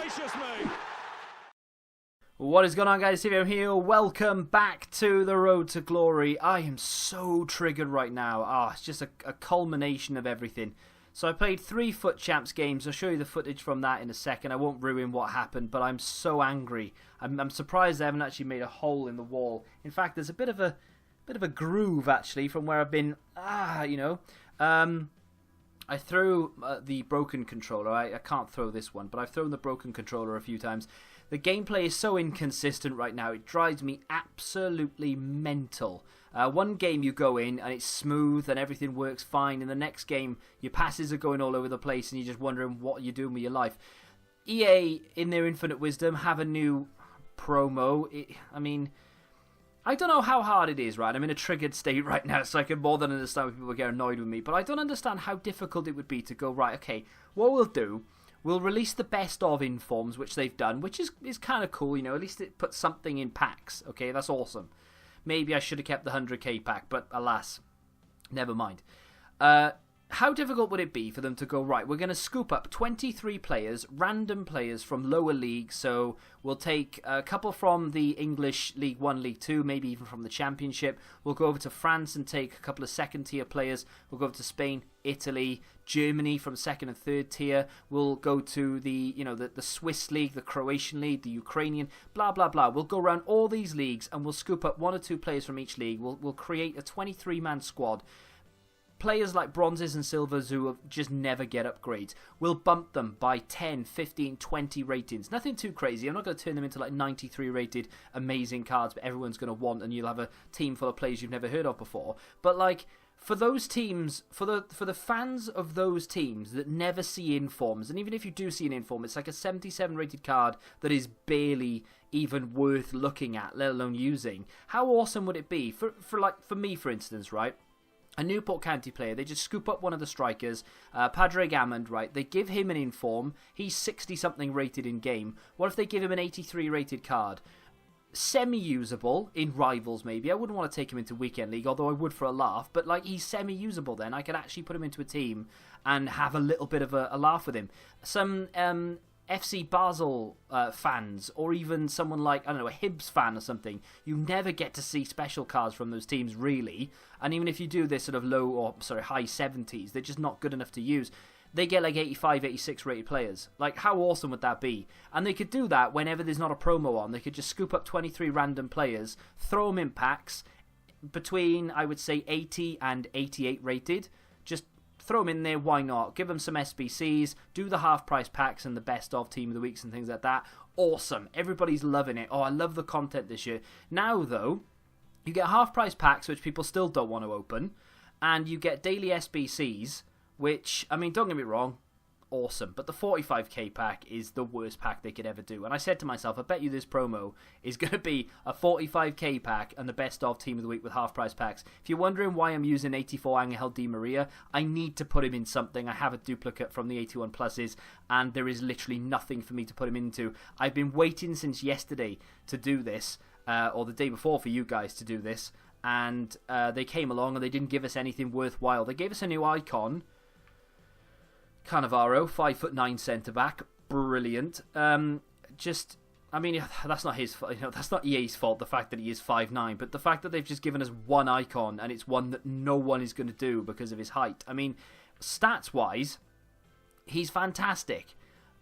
gracious me! What is going on, guys? Steve here. Welcome back to the Road to Glory. I am so triggered right now. It's just a culmination of everything. So I played 3 FUT Champs games. I'll show you the footage from that in a second. I won't ruin what happened, but I'm so angry. I'm surprised I haven't actually made a hole in the wall. In fact, there's a bit of a groove actually from where I've been. I threw the broken controller. I can't throw this one, but I've thrown the broken controller a few times. The gameplay is so inconsistent right now. It drives me absolutely mental. One game you go in and it's smooth and everything works fine. In the next game, your passes are going all over the place and you're just wondering what you're doing with your life. EA, in their infinite wisdom, have a new promo. I don't know how hard it is, right? I'm in a triggered state right now, so I can more than understand when people get annoyed with me. But I don't understand how difficult it would be to go, right, okay, what we'll do, we'll release the best of informs, which they've done, which is kind of cool, you know, at least it puts something in packs, okay, that's awesome. Maybe I should have kept the 100k pack, but alas, never mind. How difficult would it be for them to go, right, we're going to scoop up 23 players, random players from lower leagues, so we'll take a couple from the English League 1, League 2, maybe even from the Championship. We'll go over to France and take a couple of second-tier players. We'll go over to Spain, Italy, Germany from second and third tier. We'll go to the Swiss League, the Croatian League, the Ukrainian, blah, blah, blah. We'll go around all these leagues and we'll scoop up 1 or 2 players from each league. We'll create a 23-man squad. Players like bronzes and silvers who just never get upgrades. We'll bump them by 10, 15, 20 ratings. Nothing too crazy. I'm not going to turn them into like 93 rated amazing cards that everyone's going to want and you'll have a team full of players you've never heard of before. But like, for those teams, for the fans of those teams that never see informs, and even if you do see an inform, it's like a 77 rated card that is barely even worth looking at, let alone using. How awesome would it be? For me, for instance, right? A Newport County player, they just scoop up one of the strikers, Padre Gammond, right? They give him an inform. He's 60-something rated in game. What if they give him an 83 rated card? Semi-usable in Rivals, maybe. I wouldn't want to take him into Weekend League, although I would for a laugh. But like, he's semi-usable then. I could actually put him into a team and have a little bit of a laugh with him. Some FC Basel fans, or even someone like, I don't know, a Hibs fan or something, you never get to see special cards from those teams, really. And even if you do this sort of high 70s, they're just not good enough to use. They get like 85, 86 rated players. Like, how awesome would that be? And they could do that whenever there's not a promo on. They could just scoop up 23 random players, throw them in packs between, I would say, 80 and 88 rated. Just throw them in there, why not? Give them some SBCs, do the half-price packs and the best of team of the weeks and things like that. Awesome. Everybody's loving it. Oh, I love the content this year. Now, though, you get half-price packs, which people still don't want to open, and you get daily SBCs, which, I mean, don't get me wrong, awesome. But the 45k pack is the worst pack they could ever do. And I said to myself, I bet you this promo is going to be a 45k pack and the best of team of the week with half price packs. If you're wondering why I'm using 84 Angel Di Maria, I need to put him in something. I have a duplicate from the 81 pluses and there is literally nothing for me to put him into. I've been waiting since yesterday to do this, or the day before for you guys to do this. And they came along and they didn't give us anything worthwhile. They gave us a new icon. Cannavaro, 5'9" centre back, brilliant. That's not his fault. That's not EA's fault. The fact that he is 5'9", but the fact that they've just given us one icon and it's one that no one is going to do because of his height. I mean, stats wise, he's fantastic,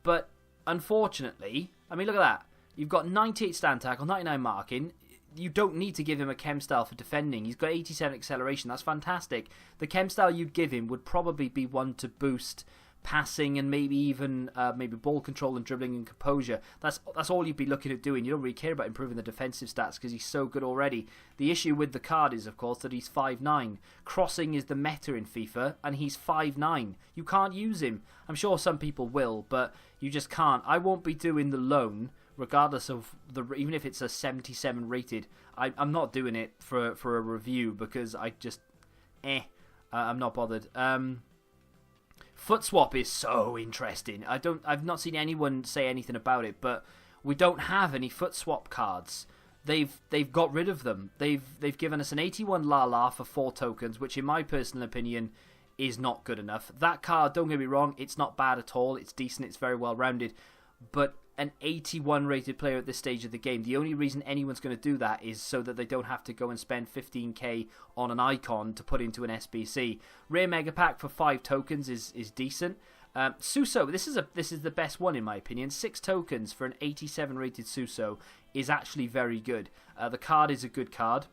but unfortunately, I mean, look at that. You've got 98 stand tackle, 99 marking. You don't need to give him a chem style for defending. He's got 87 acceleration. That's fantastic. The chem style you'd give him would probably be one to boost passing and maybe even maybe ball control and dribbling and composure. That's all you'd be looking at doing. You don't really care about improving the defensive stats because he's so good already. The issue with the card is, of course, that he's 5'9". Crossing is the meta in FIFA, and he's 5'9". You can't use him. I'm sure some people will, but you just can't. I won't be doing the loan, regardless of even if it's a 77 rated. I'm not doing it for a review because I just I'm not bothered. Foot swap is so interesting. I've not seen anyone say anything about it, but we don't have any foot swap cards. They've got rid of them. They've given us an 81 Lala for 4 tokens, which in my personal opinion is not good enough. That card, don't get me wrong, it's not bad at all. It's decent. It's very well rounded, but an 81 rated player at this stage of the game. The only reason anyone's going to do that is so that they don't have to go and spend 15k on an icon to put into an SBC. Rare Mega Pack for 5 tokens is decent. Suso, this is the best one in my opinion. 6 tokens for an 87 rated Suso is actually very good. The card is a good card.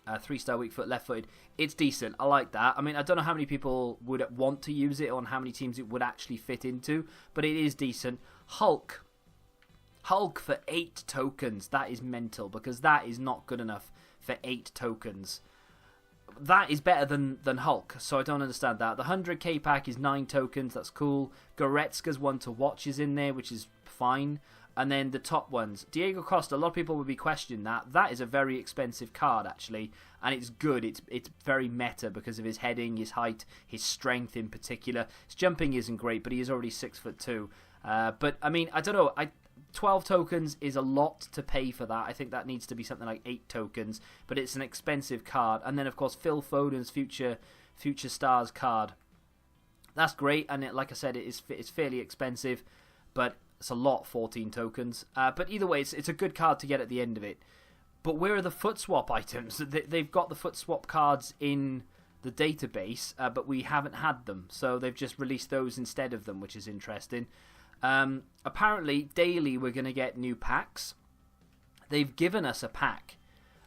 3-star weak foot, left footed. It's decent. I like that. I mean, I don't know how many people would want to use it, or how many teams it would actually fit into, but it is decent. Hulk for 8 tokens. That is mental, because that is not good enough for 8 tokens. That is better than Hulk, so I don't understand that. The 100k pack is 9 tokens. That's cool. Goretzka's one to watch is in there, which is fine. And then the top ones, Diego Costa, a lot of people would be questioning that. That is a very expensive card, actually, and it's good. It's very meta because of his heading, his height, his strength in particular. His jumping isn't great, but he is already 6'2". But, I mean, I don't know. 12 tokens is a lot to pay for that. I think that needs to be something like 8 tokens, but it's an expensive card. And then, of course, Phil Foden's Future Stars card. That's great, and like I said, it's fairly expensive, but it's a lot, 14 tokens. But either way, it's a good card to get at the end of it. But where are the foot swap items? They've got the foot swap cards in the database, but we haven't had them. So they've just released those instead of them, which is interesting. Apparently, daily we're going to get new packs. They've given us a pack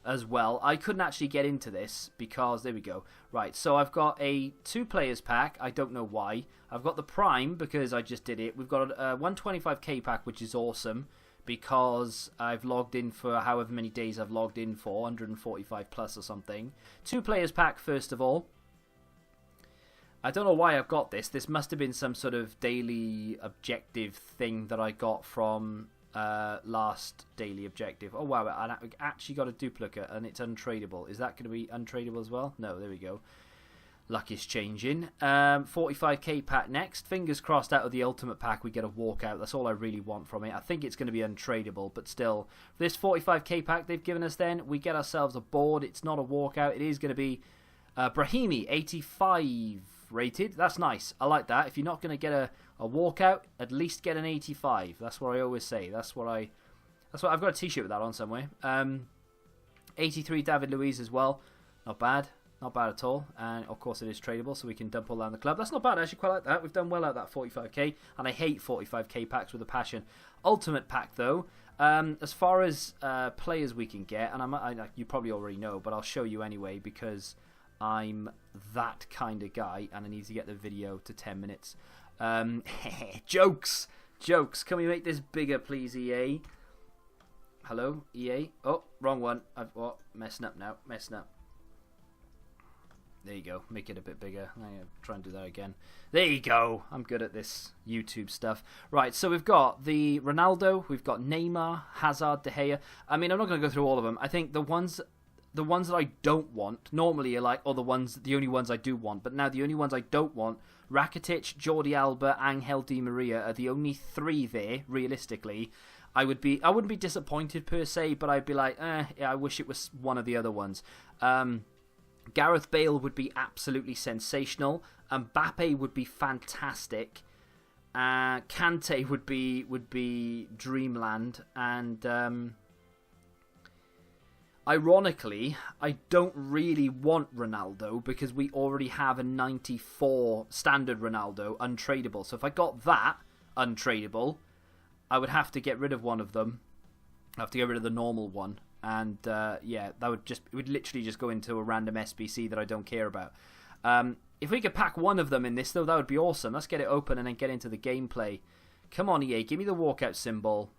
as well. I couldn't actually get into this because, there we go. Right, so I've got a 2 players pack. I don't know why. I've got the Prime because I just did it. We've got a 125k pack, which is awesome because I've logged in for however many days I've logged in for, 145 plus or something. 2 players pack, first of all. I don't know why I've got this. This must have been some sort of daily objective thing that I got from last daily objective. Oh wow, I actually got a duplicate and it's untradeable. Is that going to be untradeable as well? No, there we go. Luck is changing. 45k pack next. Fingers crossed out of the ultimate pack we get a walkout. That's all I really want from it. I think it's going to be untradeable, but still. For this 45k pack they've given us then, we get ourselves a board. It's not a walkout. It is going to be Brahimi, 85 rated. That's nice. I like that. If you're not going to get a walkout, at least get an 85. That's what I always say. That's what I've got a t-shirt with that on somewhere. 83 David Luiz as well. Not bad. Not bad at all. And of course it is tradable, so we can dump all down the club. That's not bad. I actually quite like that. We've done well out of that 45k, and I hate 45k packs with a passion. Ultimate pack though, as far as players we can get, and you probably already know, but I'll show you anyway because I'm that kind of guy and I need to get the video to 10 minutes. Jokes! Can we make this bigger, please, EA? Hello, EA? Oh, wrong one. Messing up now. There you go. Make it a bit bigger. I'm going to try and do that again. There you go. I'm good at this YouTube stuff. Right, so we've got the Ronaldo. We've got Neymar, Hazard, De Gea. I mean, I'm not going to go through all of them. I think the ones that I don't want normally are like, the only ones I do want. But now the only ones I don't want, Rakitic, Jordi Alba, Angel Di Maria are the only 3 there, realistically. I wouldn't be disappointed per se, but I'd be like, yeah, I wish it was one of the other ones. Gareth Bale would be absolutely sensational. Mbappe would be fantastic. Kante would be dreamland, and ironically, I don't really want Ronaldo because we already have a 94 standard Ronaldo untradeable. So if I got that untradeable, I would have to get rid of one of them. I have to get rid of the normal one. And yeah, it would literally just go into a random SBC that I don't care about. If we could pack one of them in this though, that would be awesome. Let's get it open and then get into the gameplay. Come on, EA, give me the walkout symbol.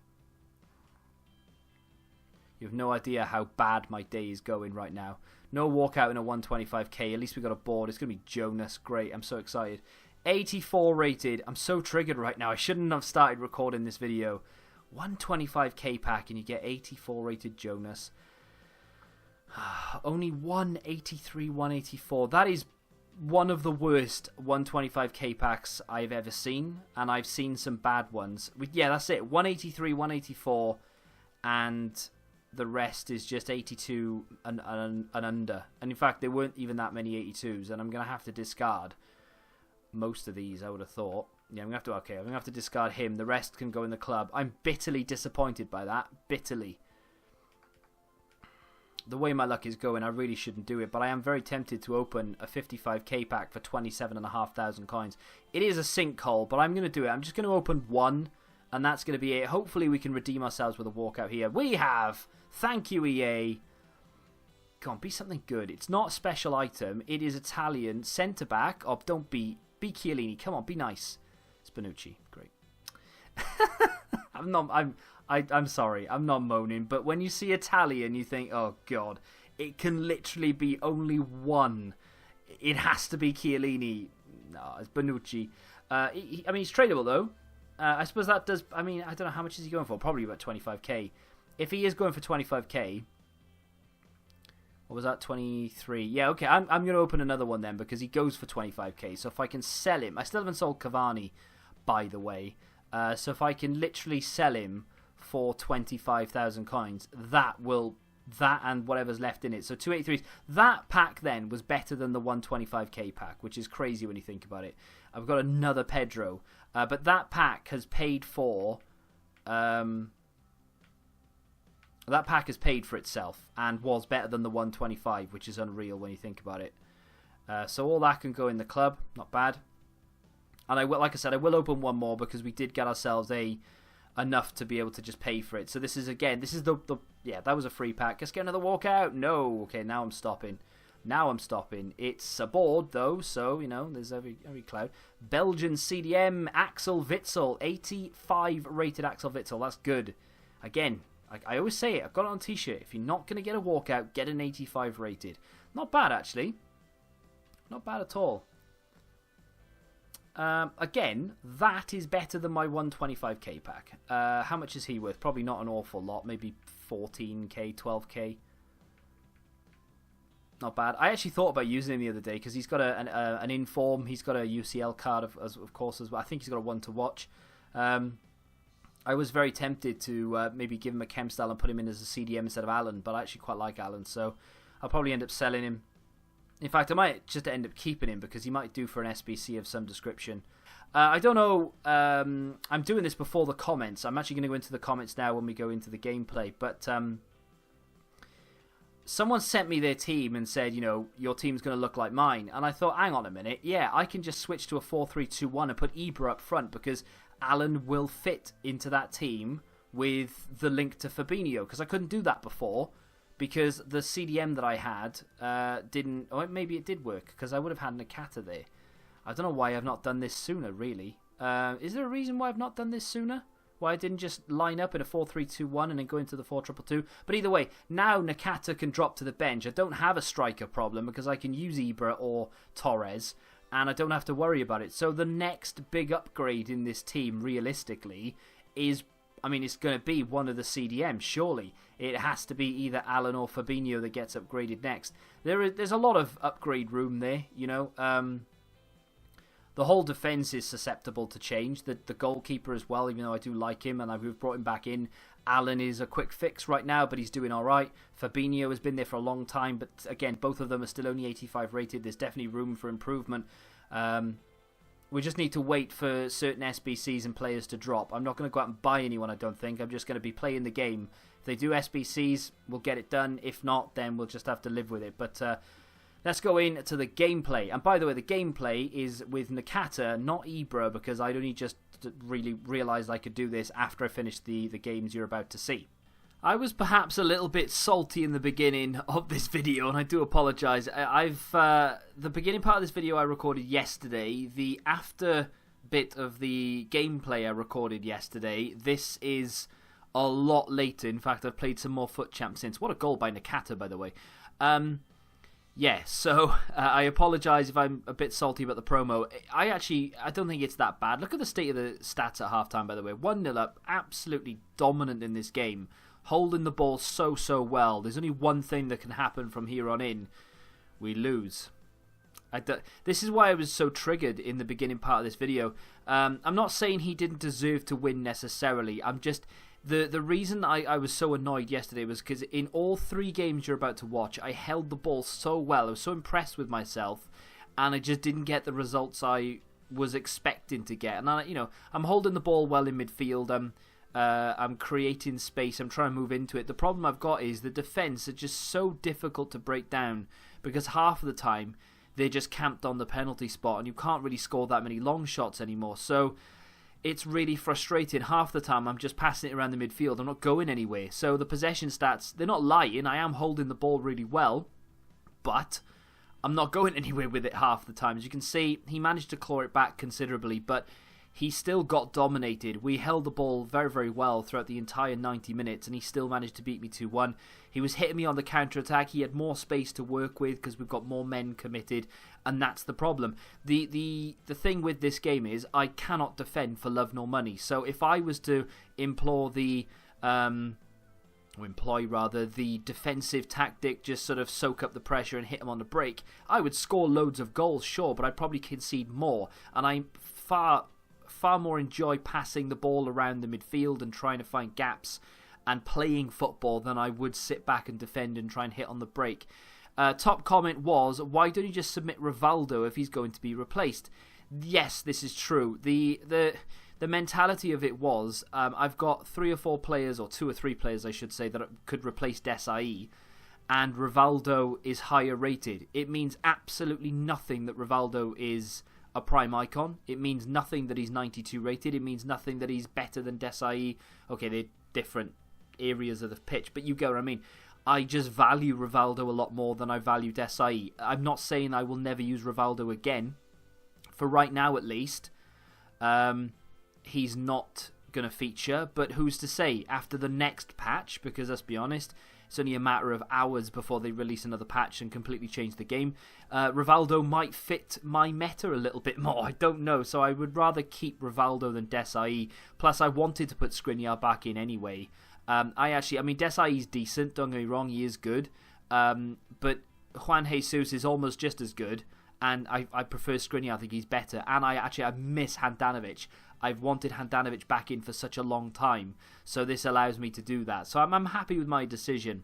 You have no idea how bad my day is going right now. No walkout in a 125k. At least we got a board. It's going to be Jonas. Great. I'm so excited. 84 rated. I'm so triggered right now. I shouldn't have started recording this video. 125k pack and you get 84 rated Jonas. Only 183, 184. That is one of the worst 125k packs I've ever seen, and I've seen some bad ones. Yeah, that's it. 183, 184, and the rest is just 82 and under. And in fact, there weren't even that many 82s, and I'm going to have to discard most of these, I would have thought. Yeah, I'm going to have to... Okay, I'm going to have to discard him. The rest can go in the club. I'm bitterly disappointed by that. Bitterly. The way my luck is going, I really shouldn't do it, but I am very tempted to open a 55k pack for 27,500 coins. It is a sinkhole, but I'm going to do it. I'm just going to open one, and that's going to be it. Hopefully we can redeem ourselves with a walkout here. We have! Thank you, EA. Come on, be something good. It's not a special item. It is Italian. Centre-back. Oh, don't be... Be Chiellini. Come on, be nice. Spanucci. Great. I'm sorry, I'm not moaning, but when you see Italian, you think, oh god, it can literally be only one. It has to be Chiellini. No, it's Bonucci. I mean, he's tradable though. I suppose that does. I mean, I don't know how much is he going for. Probably about 25k. If he is going for 25k, what was that? 23. Yeah, okay. I'm going to open another one then because he goes for 25k. So if I can sell him, I still haven't sold Cavani, by the way. So if I can literally sell him for 25,000 coins, that and whatever's left in it. So 283s. That pack then was better than the 125k pack, which is crazy when you think about it. I've got another Pedro, but that pack has paid for. That pack has paid for itself and was better than the 125, which is unreal when you think about it. So all that can go in the club. Not bad. And I will, like I said, I will open one more because we did get ourselves enough to be able to just pay for it. So this is the yeah, that was a free pack. Let's get another walkout. No, okay, now I'm stopping. It's a board though, so you know there's every cloud. Belgian CDM Axel Witsel, 85 rated Axel Witsel. That's good. Again, I always say it. I've got it on t-shirt. If you're not going to get a walkout, get an 85 rated. Not bad actually. Not bad at all. Again, that is better than my 125k pack. How much is he worth? Probably not an awful lot. Maybe 14k, 12k. Not bad. I actually thought about using him the other day because he's got an inform. He's got a UCL card, of course, as well. I think he's got a one to watch. I was very tempted to maybe give him a chem style and put him in as a CDM instead of Allen, but I actually quite like Allen, so I'll probably end up selling him. In fact, I might just end up keeping him because he might do for an SBC of some description. I don't know. I'm doing this before the comments. I'm actually going to go into the comments now when we go into the gameplay. But someone sent me their team and said, you know, your team's going to look like mine. And I thought, hang on a minute. Yeah, I can just switch to a 4-3-2-1 and put Ibra up front because Allen will fit into that team with the link to Fabinho. Because I couldn't do that before. Because the CDM that I had didn't... Or maybe it did work, because I would have had Nakata there. I don't know why I've not done this sooner, really. Is there a reason why I've not done this sooner? Why I didn't just line up in a 4-3-2-1 and then go into the 4-2-2-2? But either way, now Nakata can drop to the bench. I don't have a striker problem, because I can use Ibra or Torres, and I don't have to worry about it. So the next big upgrade in this team, realistically, is... I mean, it's going to be one of the CDMs, surely. It has to be either Allen or Fabinho that gets upgraded next. There's a lot of upgrade room there, you know. The whole defence is susceptible to change. The goalkeeper as well, even though I do like him and we've brought him back in. Allen is a quick fix right now, but he's doing all right. Fabinho has been there for a long time, but again, both of them are still only 85 rated. There's definitely room for improvement. We just need to wait for certain SBCs and players to drop. I'm not going to go out and buy anyone, I don't think. I'm just going to be playing the game. If they do SBCs, we'll get it done. If not, then we'll just have to live with it. But let's go into the gameplay. And by the way, the gameplay is with Nakata, not Ibra, because I'd only just really realised I could do this after I finished the games you're about to see. I was perhaps a little bit salty in the beginning of this video, and I do apologise. The beginning part of this video I recorded yesterday. The after bit of the gameplay I recorded yesterday. This is a lot later. In fact, I've played some more Foot Champ since. What a goal by Nakata, by the way. Yeah, so I apologise if I'm a bit salty about the promo. I don't think it's that bad. Look at the state of the stats at halftime, by the way. 1-0 up, absolutely dominant in this game. Holding the ball so well. There's only one thing that can happen from here on in. We lose. This is why I was so triggered in the beginning part of this video. I'm not saying he didn't deserve to win necessarily. I'm just... The reason I was so annoyed yesterday was because in all 3 games you're about to watch, I held the ball so well. I was so impressed with myself. And I just didn't get the results I was expecting to get. And I'm holding the ball well in midfield. I'm creating space. I'm trying to move into it. The problem I've got is the defence are just so difficult to break down because half of the time they're just camped on the penalty spot and you can't really score that many long shots anymore. So it's really frustrating. Half the time I'm just passing it around the midfield. I'm not going anywhere. So the possession stats, they're not lying. I am holding the ball really well, but I'm not going anywhere with it half the time. As you can see, he managed to claw it back considerably, but he still got dominated. We held the ball very, very well throughout the entire 90 minutes, and he still managed to beat me 2-1. He was hitting me on the counter-attack. He had more space to work with because we've got more men committed, and that's the problem. The thing with this game is I cannot defend for love nor money. So if I was to employ the defensive tactic, just sort of soak up the pressure and hit him on the break, I would score loads of goals, sure, but I'd probably concede more. And I far more enjoy passing the ball around the midfield and trying to find gaps and playing football than I would sit back and defend and try and hit on the break. Top comment was, why don't you just submit Rivaldo if he's going to be replaced? Yes, this is true. The mentality of it was, I've got 3 or 4 players, or 2 or 3 players I should say, that could replace Desai, and Rivaldo is higher rated. It means absolutely nothing that Rivaldo is a prime icon. It means nothing that he's 92 rated. It means nothing that he's better than Desai. Okay, they're different areas of the pitch, but you get what I mean. I just value Rivaldo a lot more than I value Desai. I'm not saying I will never use Rivaldo again. For right now, at least, he's not going to feature, but who's to say after the next patch, because let's be honest, it's only a matter of hours before they release another patch and completely change the game. Rivaldo might fit my meta a little bit more. I don't know. So I would rather keep Rivaldo than Desai. Plus, I wanted to put Skriniar back in anyway. Desai is decent. Don't get me wrong. He is good. But Juan Jesus is almost just as good. And I prefer Skriniar. I think he's better. And I miss Handanovic. I've wanted Handanovic back in for such a long time, so this allows me to do that. So I'm happy with my decision.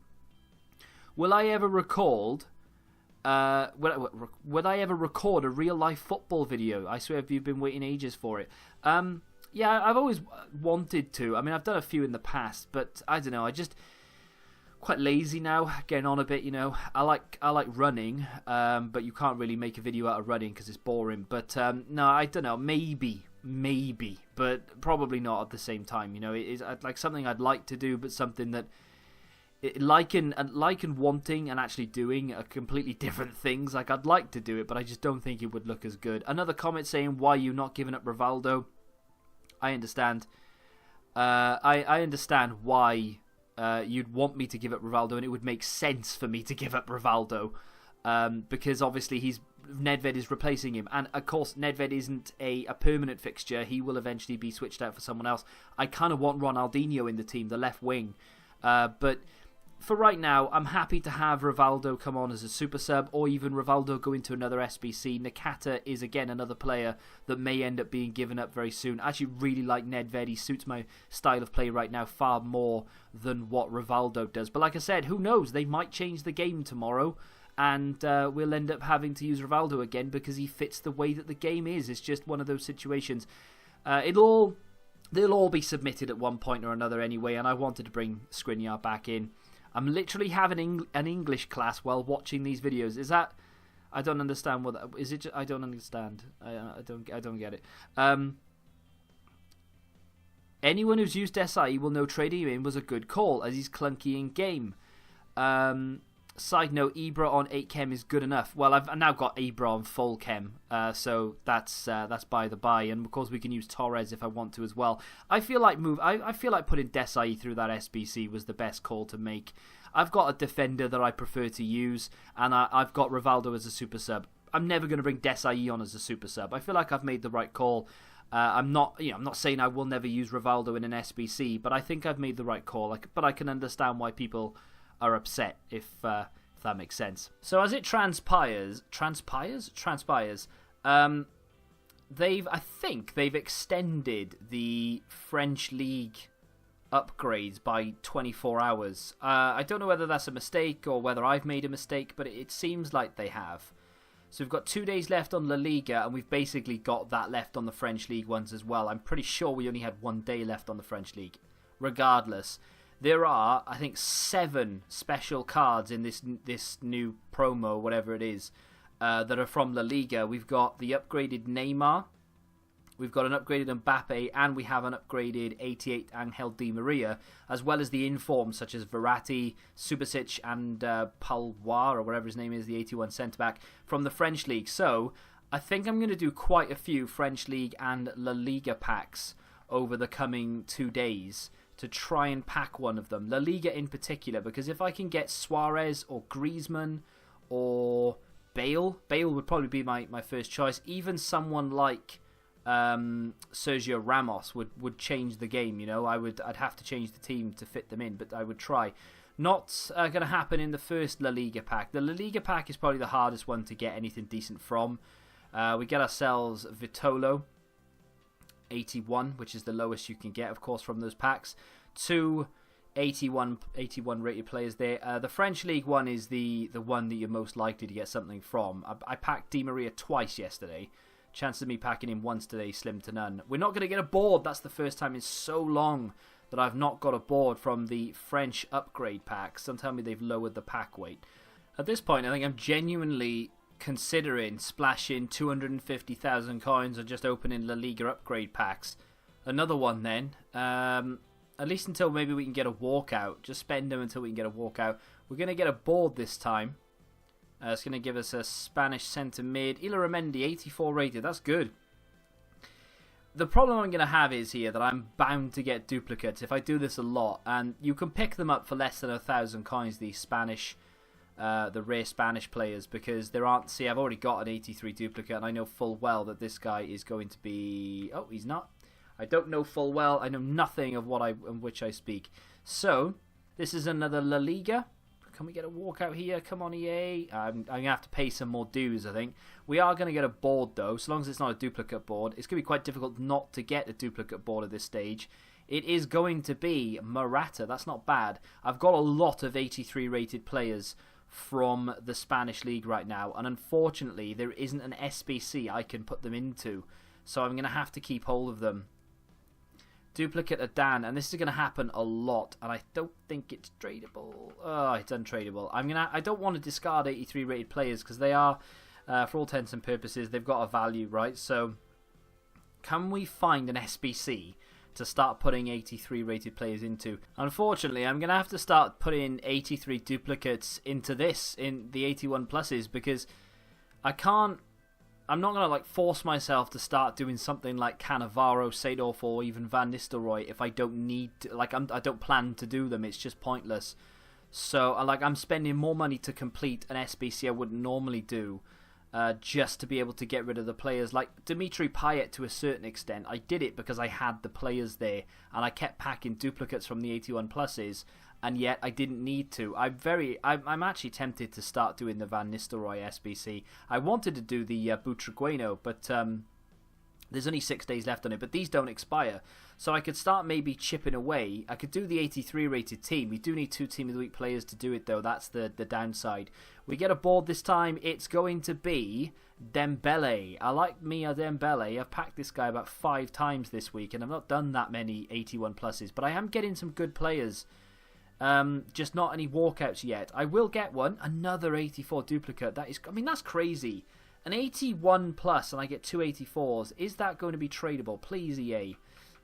Will I ever record? Would I ever record a real life football video? I swear, you've been waiting ages for it. Yeah, I've always wanted to. I mean, I've done a few in the past, but I don't know. I just quite lazy now, getting on a bit. I like running, but you can't really make a video out of running because it's boring. But no, I don't know. Maybe, but probably not at the same time. It is like something I'd like to do, but something that liking wanting and actually doing are completely different things. Like, I'd like to do it, but I just don't think it would look as good. Another comment saying, why are you not giving up Rivaldo? I understand. I understand why you'd want me to give up Rivaldo, and it would make sense for me to give up Rivaldo, because obviously Nedved is replacing him, and of course Nedved isn't a permanent fixture. He will eventually be switched out for someone else. I kind of want Ronaldinho in the team, the left wing, but for right now I'm happy to have Rivaldo come on as a super sub, or even Rivaldo go into another SBC. Nakata is again another player that may end up being given up very soon. I actually really like Nedved. He suits my style of play right now far more than what Rivaldo does, but like I said, who knows, they might change the game tomorrow and we'll end up having to use Rivaldo again because he fits the way that the game is. It's just one of those situations. They'll all be submitted at one point or another anyway, and I wanted to bring Skriniar back in. I'm literally having an English class while watching these videos. Is that... I don't understand what that... Is it... I don't understand. I don't get it. Anyone who's used SI will know trading him in was a good call, as he's clunky in game. Side note, Ibra on 8 chem is good enough. Well, I've now got Ibra on full chem, so that's by the by. And of course, we can use Torres if I want to as well. I feel like putting Desai through that SBC was the best call to make. I've got a defender that I prefer to use, and I've got Rivaldo as a super sub. I'm never going to bring Desai on as a super sub. I feel like I've made the right call. I'm not saying I will never use Rivaldo in an SBC, but I think I've made the right call. But I can understand why people are upset if that makes sense. So as it transpires, I think they've extended the French League upgrades by 24 hours. I don't know whether that's a mistake or whether I've made a mistake, but it seems like they have. So we've got 2 days left on La Liga, and we've basically got that left on the French League ones as well. I'm pretty sure we only had 1 day left on the French League. Regardless, there are, I think, 7 special cards in this new promo, whatever it is, that are from La Liga. We've got the upgraded Neymar, we've got an upgraded Mbappe, and we have an upgraded 88 Angel Di Maria, as well as the informs such as Verratti, Subasic, and Palois, or whatever his name is, the 81 centre-back, from the French League. So, I think I'm going to do quite a few French League and La Liga packs over the coming 2 days to try and pack one of them. La Liga in particular, because if I can get Suarez or Griezmann or Bale would probably be my first choice. Even someone like Sergio Ramos would change the game. I'd have to change the team to fit them in, but I would try. Not going to happen in the first La Liga pack. The La Liga pack is probably the hardest one to get anything decent from. We get ourselves Vitolo 81, which is the lowest you can get, of course, from those packs. 2 81 rated players there. The French League one is the one that you're most likely to get something from. I packed Di Maria twice yesterday. Chances of me packing him once today, slim to none. We're not going to get a board. That's the first time in so long that I've not got a board from the French upgrade packs. Some tell me they've lowered the pack weight. At this point, I think I'm genuinely considering splashing 250,000 coins or just opening La Liga upgrade packs. Another one then. At least until maybe we can get a walkout. Just spend them until we can get a walkout. We're going to get a board this time. It's going to give us a Spanish centre mid. Illaramendi, 84 rated. That's good. The problem I'm going to have is here that I'm bound to get duplicates if I do this a lot. And you can pick them up for less than 1,000 coins, these Spanish, the rare Spanish players, because there aren't... See, I've already got an 83 duplicate, and I know full well that this guy is going to be... Oh, he's not. I don't know full well. I know nothing of which I speak. So, this is another La Liga. Can we get a walkout here? Come on, EA. I'm going to have to pay some more dues, I think. We are going to get a board, though, so long as it's not a duplicate board. It's going to be quite difficult not to get a duplicate board at this stage. It is going to be Morata. That's not bad. I've got a lot of 83 rated players from the Spanish League right now, and unfortunately, there isn't an SBC I can put them into, so I'm going to have to keep hold of them. Duplicate of Dan, and this is going to happen a lot, and I don't think it's tradable. Oh, it's untradeable. I don't want to discard 83 rated players because they are, for all intents and purposes, they've got a value, right? So, can we find an SBC to start putting 83 rated players into? Unfortunately, I'm going to have to start putting 83 duplicates into this, in the 81 pluses, because I'm not going to force myself to start doing something like Cannavaro, Seedorf, or even Van Nistelrooy if I don't need to, I don't plan to do them. It's just pointless. So I'm spending more money to complete an SBC I wouldn't normally do, just to be able to get rid of the players. Like Dimitri Payet, to a certain extent, I did it because I had the players there, and I kept packing duplicates from the 81 pluses, and yet I didn't need to. I'm actually tempted to start doing the Van Nistelrooy SBC. I wanted to do the Butragueno, but there's only 6 days left on it, but these don't expire. So I could start maybe chipping away. I could do the 83 rated team. We do need 2 Team of the Week players to do it, though. That's the downside. We get a board this time. It's going to be Dembele. I like Mia Dembele. I've packed this guy about 5 times this week, and I've not done that many 81 pluses, but I am getting some good players. Just not any walkouts yet. I will get one. Another 84 duplicate. That's crazy. An 81 plus and I get 2 84s. Is that going to be tradable? Please, EA.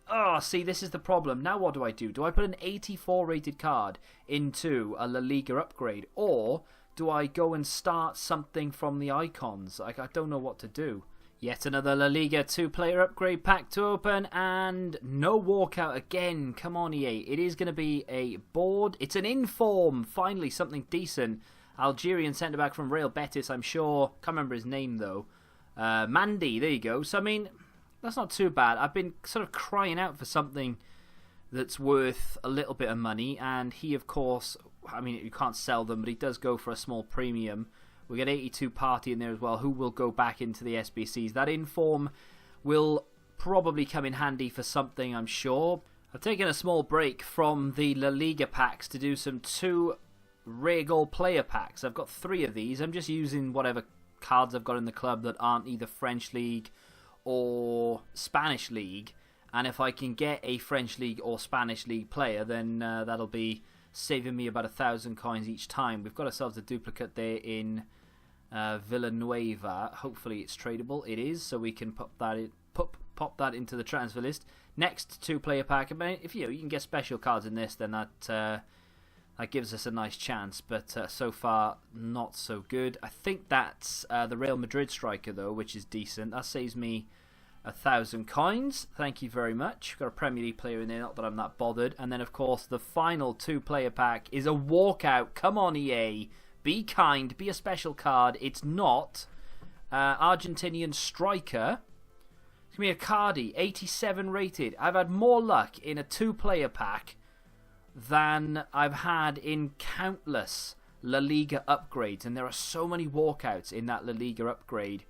Oh, see, this is the problem. Now what do? Do I put an 84 rated card into a La Liga upgrade? Or do I go and start something from the icons? I don't know what to do. Yet another La Liga 2-player upgrade pack to open, and no walkout again. Come on, EA. It is going to be a board. It's an inform. Finally, something decent. Algerian centre-back from Real Betis, I'm sure. Can't remember his name, though. Mandy, there you go. So, that's not too bad. I've been sort of crying out for something that's worth a little bit of money, and he, of course, you can't sell them, but he does go for a small premium. We get 82 Party in there as well, who will go back into the SBCs. That inform will probably come in handy for something, I'm sure. I've taken a small break from the La Liga packs to do some 2 rare gold player packs. I've got 3 of these. I'm just using whatever cards I've got in the club that aren't either French League or Spanish League. And if I can get a French League or Spanish League player, then that'll be saving me about 1,000 coins each time. We've got ourselves a duplicate there in Villanueva. Hopefully it's tradable. It is, so we can pop that into the transfer list. Next 2-player pack. I mean, if you can get special cards in this, then that gives us a nice chance. But so far, not so good. I think that's the Real Madrid striker though, which is decent. That saves me 1,000 coins. Thank you very much. Got a Premier League player in there, not that I'm that bothered. And then of course the final 2-player pack is a walkout. Come on, EA. Be kind. Be a special card. It's not Argentinian striker. It's going to be a Cardi, 87 rated. I've had more luck in a 2-player pack than I've had in countless La Liga upgrades. And there are so many walkouts in that La Liga upgrade.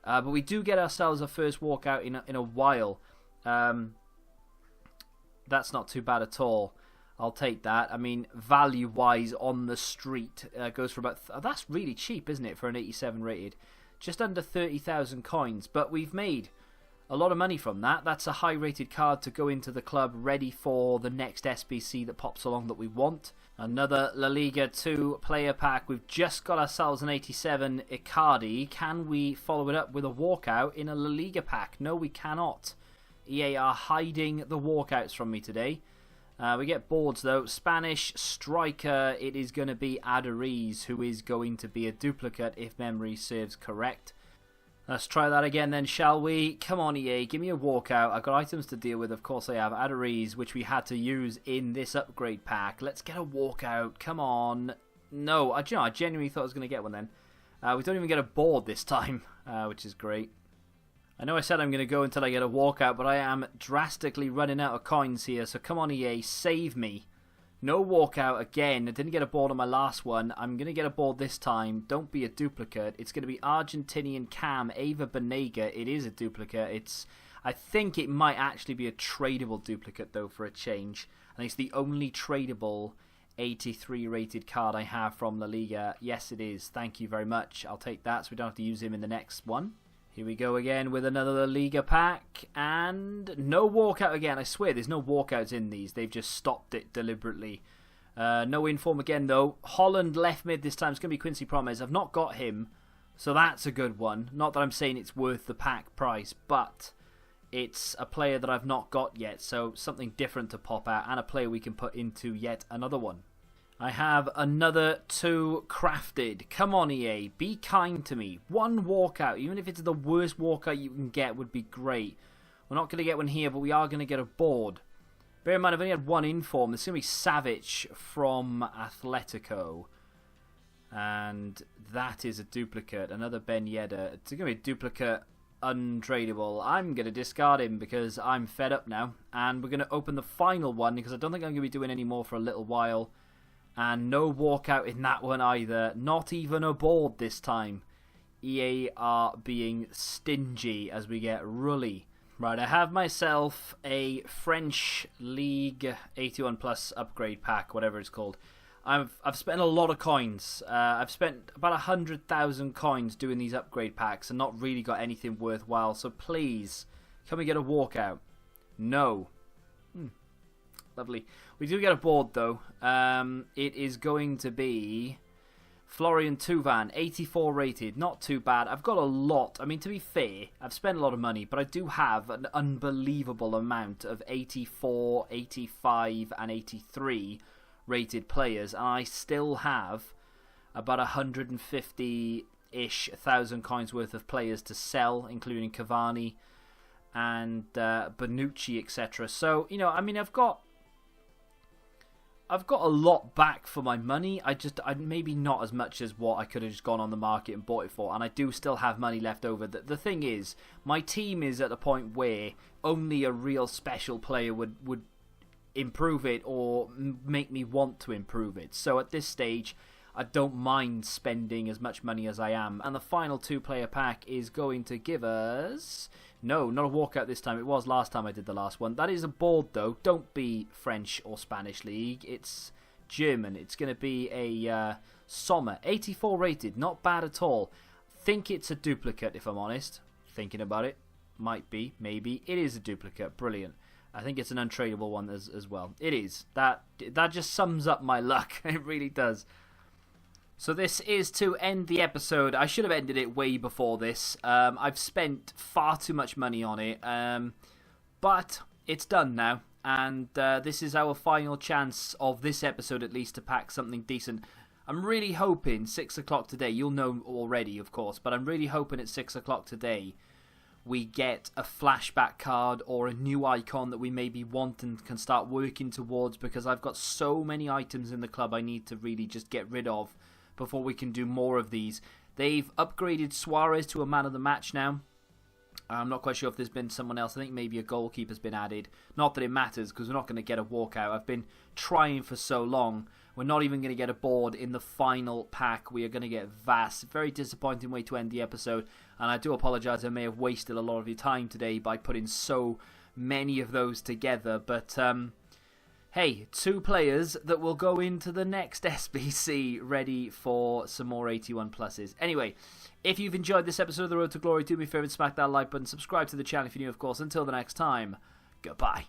But we do get ourselves a first walkout in a while. That's not too bad at all. I'll take that. I mean, value-wise on the street, goes for about... that's really cheap, isn't it, for an 87 rated? Just under 30,000 coins. But we've made a lot of money from that. That's a high-rated card to go into the club ready for the next SBC that pops along that we want. Another La Liga 2-player pack. We've just got ourselves an 87 Icardi. Can we follow it up with a walkout in a La Liga pack? No, we cannot. EA are hiding the walkouts from me today. We get boards though. Spanish striker. It is going to be Aduriz, who is going to be a duplicate if memory serves correct. Let's try that again then, shall we? Come on, EA, give me a walkout. I've got items to deal with, of course I have. Aduriz, which we had to use in this upgrade pack. Let's get a walkout. Come on. No, I genuinely thought I was going to get one then. We don't even get a board this time, which is great. I know I said I'm going to go until I get a walkout, but I am drastically running out of coins here. So come on, EA, save me. No walkout again. I didn't get a board on my last one. I'm going to get a board this time. Don't be a duplicate. It's going to be Argentinian Cam, Ava Banega. It is a duplicate. I think it might actually be a tradable duplicate, though, for a change. I think it's the only tradable 83 rated card I have from La Liga. Yes, it is. Thank you very much. I'll take that so we don't have to use him in the next one. Here we go again with another La Liga pack, and no walkout again. I swear there's no walkouts in these. They've just stopped it deliberately. No inform again though. Holland left mid this time. It's going to be Quincy Promes. I've not got him, so that's a good one. Not that I'm saying it's worth the pack price, but it's a player that I've not got yet, so something different to pop out, and a player we can put into yet another one. I have another 2 crafted. Come on, EA. Be kind to me. One walkout, even if it's the worst walkout you can get, would be great. We're not going to get one here, but we are going to get a board. Bear in mind, I've only had one inform. There's going to be Savic from Atletico. And that is a duplicate. Another Ben Yedder. It's going to be a duplicate untradeable. I'm going to discard him because I'm fed up now. And we're going to open the final one because I don't think I'm going to be doing any more for a little while. And no walkout in that one either. Not even a board this time. EA are being stingy as we get Rully. Right, I have myself a French League 81 Plus upgrade pack, whatever it's called. I've spent a lot of coins. I've spent about 100,000 coins doing these upgrade packs and not really got anything worthwhile. So please, can we get a walkout? No. Lovely. We do get a board though. It is going to be Florian Thauvin, 84 rated. Not too bad. I've got a lot. I mean, to be fair, I've spent a lot of money, but I do have an unbelievable amount of 84, 85 and 83 rated players, and I still have about 150-ish thousand coins worth of players to sell, including Cavani and Bonucci, etc. So, you know, I mean, I've got a lot back for my money. I maybe not as much as what I could have just gone on the market and bought it for, and I do still have money left over. The thing is, my team is at a point where only a real special player would improve it or make me want to improve it. So at this stage, I don't mind spending as much money as I am. And the final 2-player pack is going to give us... No, not a walkout this time. It was last time I did the last one. That is a board, though. Don't be French or Spanish League. It's German. It's going to be a Sommer. 84 rated. Not bad at all. think it's a duplicate, if I'm honest. Thinking about it. Might be, maybe. It is a duplicate. Brilliant. I think it's an untradeable one as well. It is. That just sums up my luck. It really does. So this is to end the episode. I should have ended it way before this. I've spent far too much money on it. But it's done now. And this is our final chance of this episode, at least, to pack something decent. I'm really hoping 6 o'clock today. You'll know already, of course. But I'm really hoping at 6 o'clock today we get a flashback card or a new icon that we maybe want and can start working towards, because I've got so many items in the club I need to really just get rid of before we can do more of these. They've upgraded Suarez to a man of the match now. I'm not quite sure if there's been someone else. I think maybe a goalkeeper's been added. Not that it matters, because we're not going to get a walkout. I've been trying for so long. We're not even going to get a board in the final pack. We are going to get Vass. Very disappointing way to end the episode. And I do apologise. I may have wasted a lot of your time today by putting so many of those together. But, hey, 2 players that will go into the next SBC ready for some more 81 pluses. Anyway, if you've enjoyed this episode of The Road to Glory, do me a favour and smack that like button. Subscribe to the channel if you're new, of course. Until the next time, goodbye.